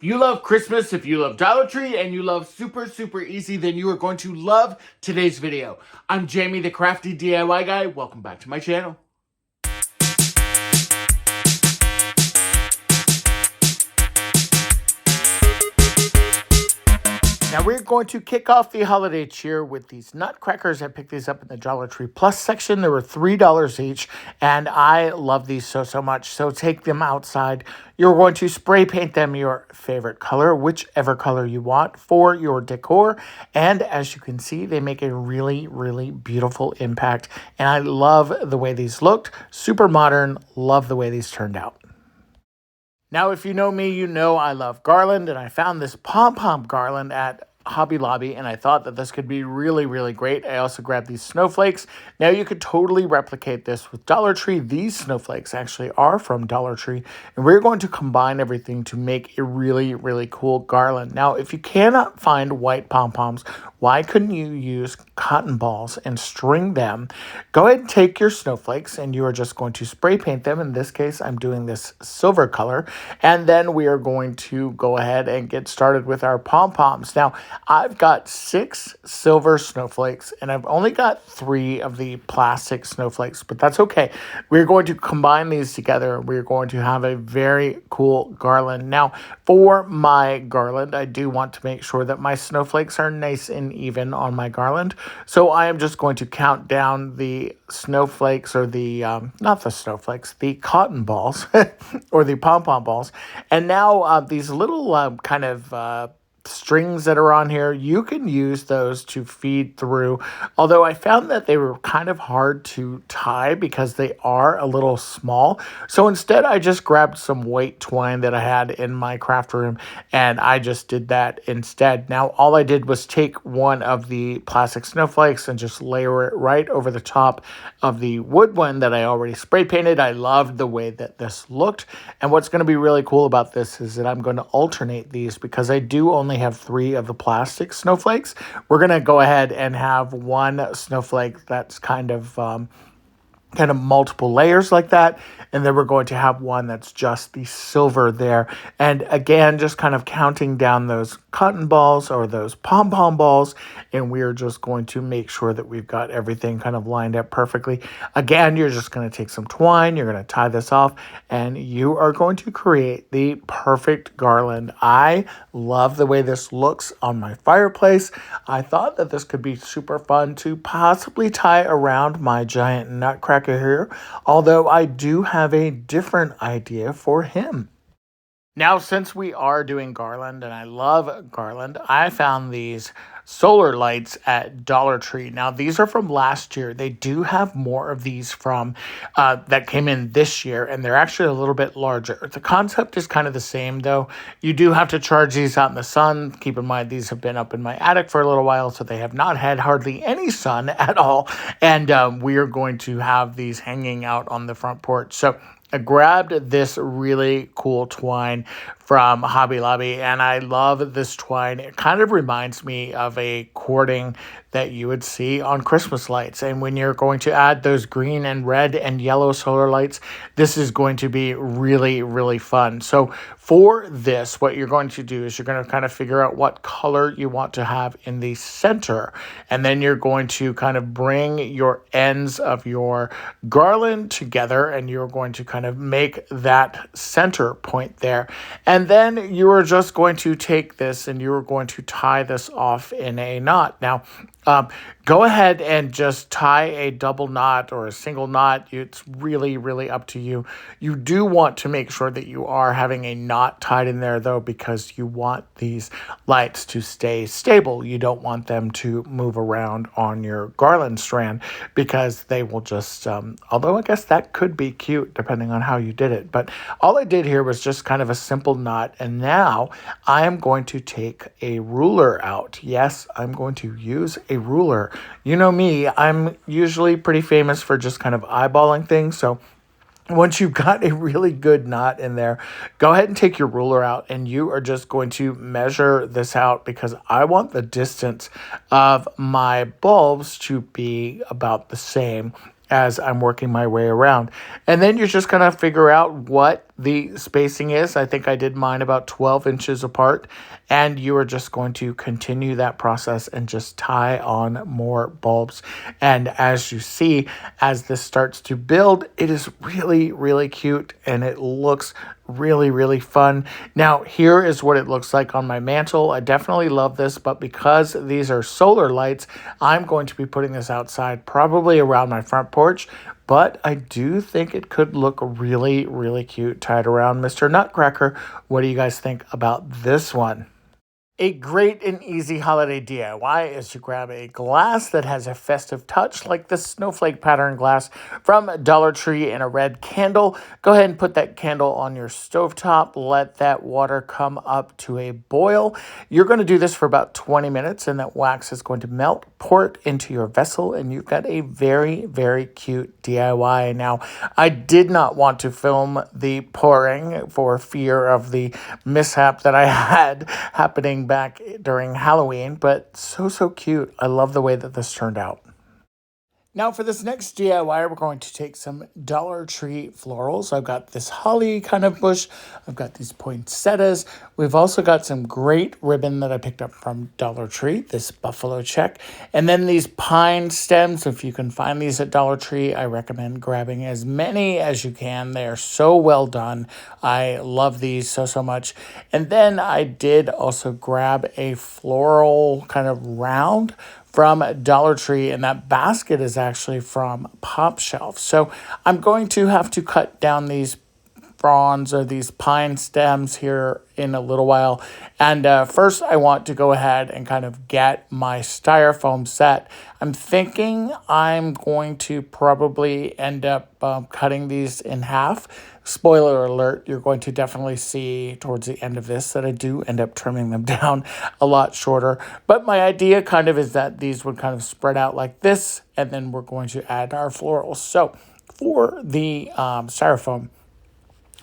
If you love Christmas, if you love Dollar Tree, and you love super easy, then you are going to love today's video. I'm Jamie, the crafty DIY guy. Welcome back to my channel. Now we're going to kick off the holiday cheer with these nutcrackers. I picked these up in the Dollar Tree Plus section. They were $3 each, and I love these so much. So take them outside. You're going to spray paint them your favorite color, whichever color you want for your decor. And as you can see, they make a really beautiful impact. And I love the way these looked. Super modern. Love the way these turned out. Now, if you know me, you know I love garland, and I found this pom-pom garland at Hobby Lobby, and I thought that this could be really great. I also grabbed these snowflakes. Now, you could totally replicate this with Dollar Tree. These snowflakes actually are from Dollar Tree, and we're going to combine everything to make a really cool garland. Now, if you cannot find white pom-poms, why couldn't you use cotton balls and string them? Go ahead and take your snowflakes, and you are just going to spray paint them. In this case, I'm doing this silver color, and then we are going to go ahead and get started with our pom-poms. Now, I've got 6 silver snowflakes, and I've only got 3 of the plastic snowflakes, but that's okay. We're going to combine these together, and we're going to have a very cool garland. Now, for my garland, I do want to make sure that my snowflakes are nice and even on my garland. So I am just going to count down the snowflakes, or the, not the snowflakes, the cotton balls, or the pom-pom balls. And now these little kind of strings that are on here, you can use those to feed through, although I found that they were kind of hard to tie because they are a little small. So instead, I just grabbed some white twine that I had in my craft room, and I just did that instead. Now, all I did was take one of the plastic snowflakes and just layer it right over the top of the wood one that I already spray painted. I loved the way that this looked, and what's going to be really cool about this is that I'm going to alternate these because I do only have 3 of the plastic snowflakes. We're going to go ahead and have one snowflake that's kind of multiple layers like that, and then we're going to have one that's just the silver there. And again, just kind of counting down those cotton balls or those pom-pom balls, and we are just going to make sure that we've got everything kind of lined up perfectly. Again, you're just going to take some twine, you're going to tie this off, and you are going to create the perfect garland. I love the way this looks on my fireplace. I thought that this could be super fun to possibly tie around my giant nutcracker here, although I do have a different idea for him. Now, since we are doing garland, and I love garland, I found these solar lights at Dollar Tree. Now, these are from last year. They do have more of these from that came in this year, and they're actually a little bit larger. The concept is kind of the same, though. You do have to charge these out in the sun. Keep in mind, these have been up in my attic for a little while, so they have not had hardly any sun at all. And we are going to have these hanging out on the front porch. So I grabbed this really cool twine from Hobby Lobby, and I love this twine. It kind of reminds me of a cording that you would see on Christmas lights. And when you're going to add those green and red and yellow solar lights, this is going to be really fun. So for this, what you're going to do is you're going to kind of figure out what color you want to have in the center. And then you're going to kind of bring your ends of your garland together, and you're going to kind of make that center point there. And then you are just going to take this and you are going to tie this off in a knot. Now, go ahead and just tie a double knot or a single knot. It's really up to you. You do want to make sure that you are having a knot tied in there, though, because you want these lights to stay stable. You don't want them to move around on your garland strand, because they will just, although I guess that could be cute depending on how you did it. But all I did here was just kind of a simple knot. And now I am going to take a ruler out. Yes, I'm going to use a ruler. You know me, I'm usually pretty famous for just kind of eyeballing things. So once you've got a really good knot in there, go ahead and take your ruler out, and you are just going to measure this out, because I want the distance of my bulbs to be about the same as I'm working my way around. And then you're just going to figure out what the spacing is. I think I did mine about 12 inches apart, and you are just going to continue that process and just tie on more bulbs. And as you see, as this starts to build, it is really, really cute, and it looks really, really fun. Now, here is what it looks like on my mantle. I definitely love this, but because these are solar lights, I'm going to be putting this outside, probably around my front porch, but I do think it could look really, really cute tied around Mr. Nutcracker. What do you guys think about this one? A great and easy holiday DIY is to grab a glass that has a festive touch, like the snowflake pattern glass from Dollar Tree, and a red candle. Go ahead and put that candle on your stovetop. Let that water come up to a boil. You're going to do this for about 20 minutes, and that wax is going to melt. Pour it into your vessel, and you've got a very, very cute DIY. Now, I did not want to film the pouring for fear of the mishap that I had happening back during Halloween, but so cute. I love the way that this turned out. Now for this next DIY, we're going to take some Dollar Tree florals. I've got this holly kind of bush. I've got these poinsettias. We've also got some great ribbon that I picked up from Dollar Tree, this buffalo check. And then these pine stems. If you can find these at Dollar Tree, I recommend grabbing as many as you can. They are so well done. I love these so much. And then I did also grab a floral kind of round from Dollar Tree, and that basket is actually from Pop Shelf. So I'm going to have to cut down these fronds or these pine stems here in a little while. And first I want to go ahead and kind of get my styrofoam set. I'm thinking I'm going to probably end up cutting these in half. Spoiler alert, you're going to definitely see towards the end of this that I do end up trimming them down a lot shorter. But my idea kind of is that these would kind of spread out like this, and then we're going to add our florals. So for the styrofoam,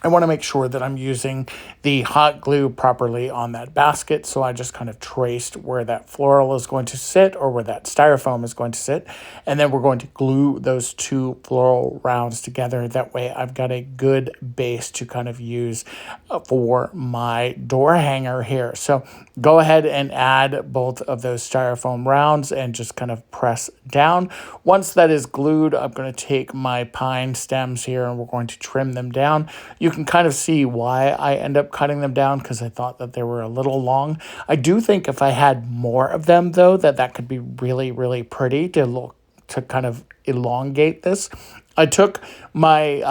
I want to make sure that I'm using the hot glue properly on that basket. So I just kind of traced where that floral is going to sit, or where that styrofoam is going to sit. And then we're going to glue those two floral rounds together. That way I've got a good base to kind of use for my door hanger here. So go ahead and add both of those styrofoam rounds and just kind of press down. Once that is glued, I'm going to take my pine stems here and we're going to trim them down. You can kind of see why I end up cutting them down, because I thought that they were a little long. I do think if I had more of them, though, that could be really, really pretty to look, to kind of elongate this. I took my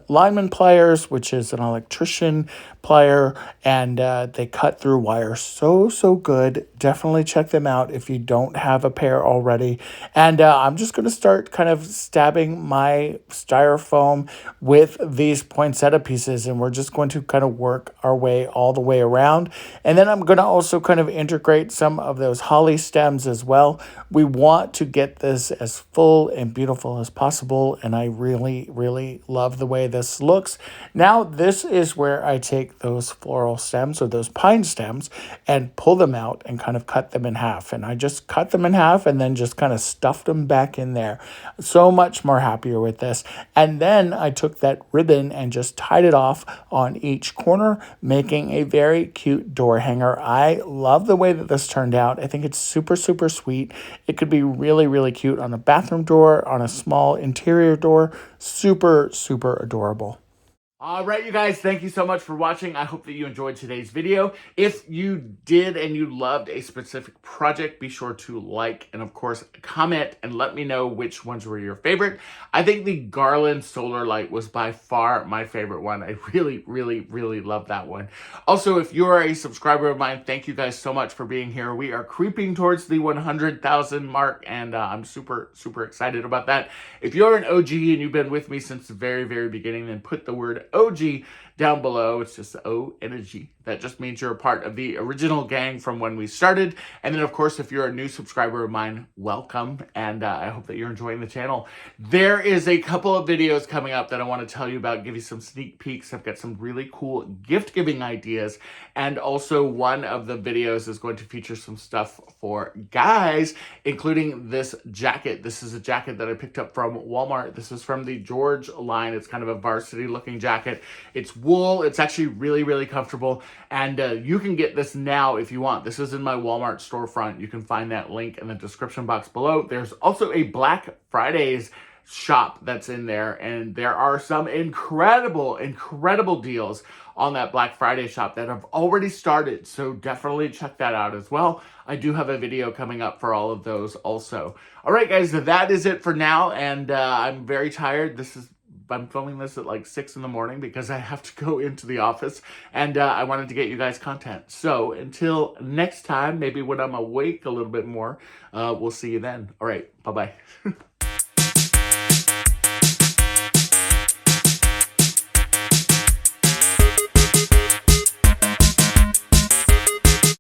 lineman pliers, which is an electrician plier, and they cut through wire so good. Definitely check them out if you don't have a pair already. And I'm just going to start kind of stabbing my styrofoam with these poinsettia pieces, and we're just going to kind of work our way all the way around. And then I'm going to also kind of integrate some of those holly stems as well. We want to get this as full and beautiful as possible, and I really love the way this looks. Now this is where I take those floral stems, or those pine stems, and pull them out and kind of cut them in half. And I just cut them in half and then just kind of stuffed them back in there. So much more happier with this. And then I took that ribbon and just tied it off on each corner, making a very cute door hanger. I love the way that this turned out. I think it's super sweet. It could be really cute on a bathroom door, on a small interior door. Super adorable. All right, you guys, thank you so much for watching. I hope that you enjoyed today's video. If you did and you loved a specific project, be sure to like and, of course, comment and let me know which ones were your favorite. I think the garland solar light was by far my favorite one. I really love that one. Also, if you are a subscriber of mine, thank you guys so much for being here. We are creeping towards the 100,000 mark, and I'm super excited about that. If you're an OG and you've been with me since the very beginning, then put the word OG down below. It's just O and a G. That just means you're a part of the original gang from when we started. And then, of course, if you're a new subscriber of mine, welcome. And I hope that you're enjoying the channel. There is a couple of videos coming up that I want to tell you about, give you some sneak peeks. I've got some really cool gift giving ideas. And also one of the videos is going to feature some stuff for guys, including this jacket. This is a jacket that I picked up from Walmart. This is from the George line. It's kind of a varsity looking jacket. It's wool. It's actually really, really comfortable. And you can get this now if you want. This is in my Walmart storefront. You can find that link in the description box below. There's also a Black Fridays shop that's in there, and there are some incredible deals on that Black Friday shop that have already started, so definitely check that out as well. I do have a video coming up for all of those also. All right, guys, that is it for now, and I'm very tired. I'm filming this at like 6 in the morning because I have to go into the office, and I wanted to get you guys content. So until next time, maybe when I'm awake a little bit more, we'll see you then. All right, bye-bye.